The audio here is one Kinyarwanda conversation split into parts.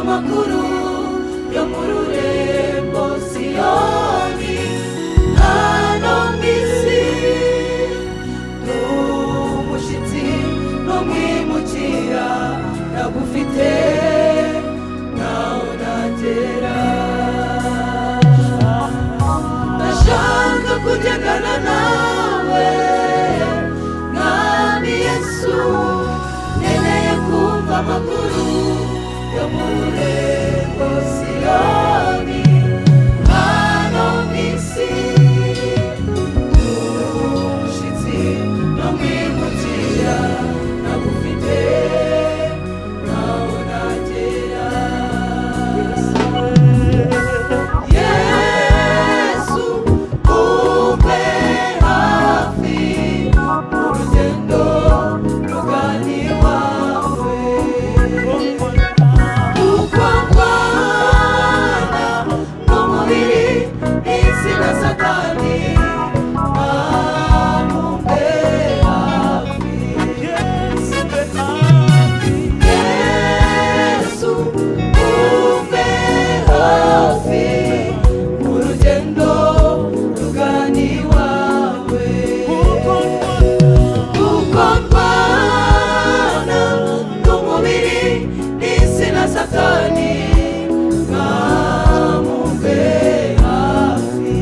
amakuru yo mu rurembo Siyoni hano mw'isi n'umushitsi n'umwimukira ndagufite naho nagera ndashaka kugendana nawe mwami Yesu nkeneye kumva amakuru yo mu rurembo Siyoni hano mw'isi n'umushitsi n'umwimukira ndagufite naho nagera Yesu umpe hafi urugendo rugana iwawe uko ndwana n'umubiri n'isi na Satani umpe hafi Yesu umpe hafi urugendo rugana iwawe uko ndwana n'umubiri n'isi na Satani umpe hafi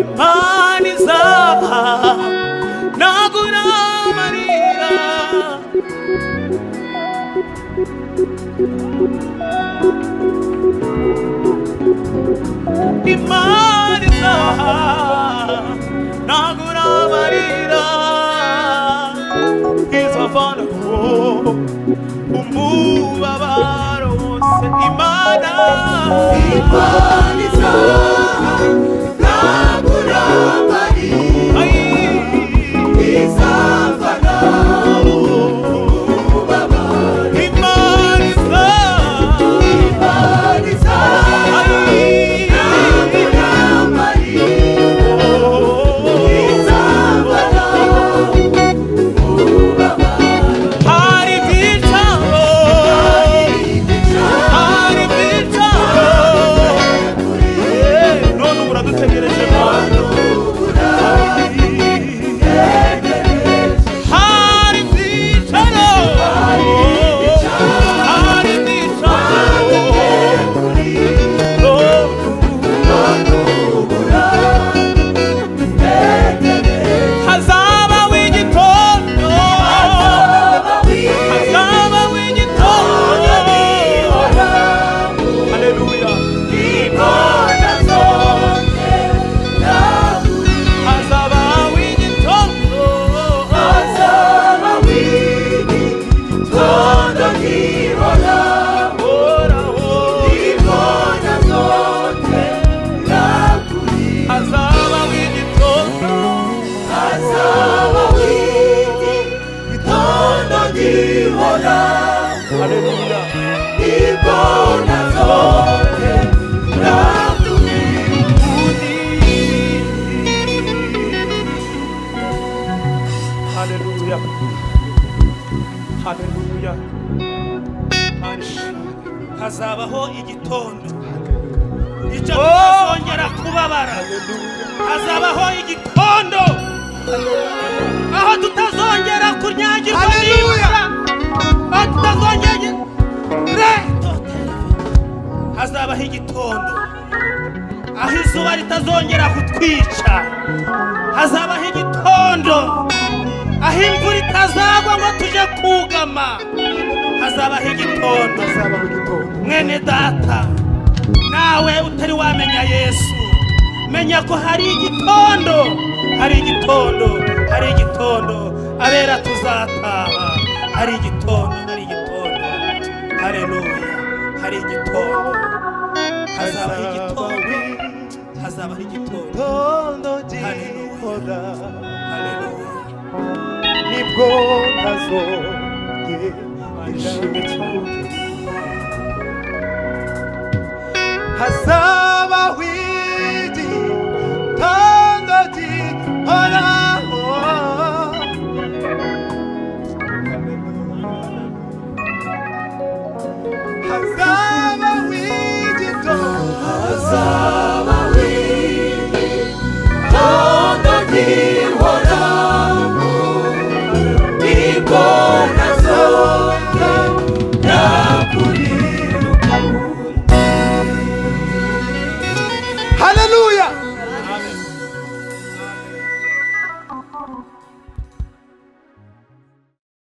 Imani zaha nagura Maria Imani zaha nagura Maria Izavana umubabaro wose Imana Imani zaha nagura Maria Izavana umubabaro Imani zaha nagura Maria Izavana umubabaro Hari bitaro none uradutegereje Hallelujah. Hallelujah. Hallelujah. Hazabaho igitondo icyo tuzongera kubabara. Hazabaho igitondo aho tutazongera kunyagirwa n'imvura. Hazabaho igitondo aho izuba ritazongera kutwica. Hazabaho igitondo aho imvura itazagwa ngo tuje kugama. Hazabaho igitondo mwene data nawe utari wamenya Yesu menya ko hari igitondo, hari igitondo, hari igitondo abera tuzataha. Hari igitondo, hari igitondo. Haleluya. Hari igitondo. Hazabaho igitondo. Hazabaho igitondo. Haleluya. Haleluya. Nibwo ntazongera ishimwe cyane. Hazabaho igitondo gihoraho. Hazabaho igitondo gihoraho.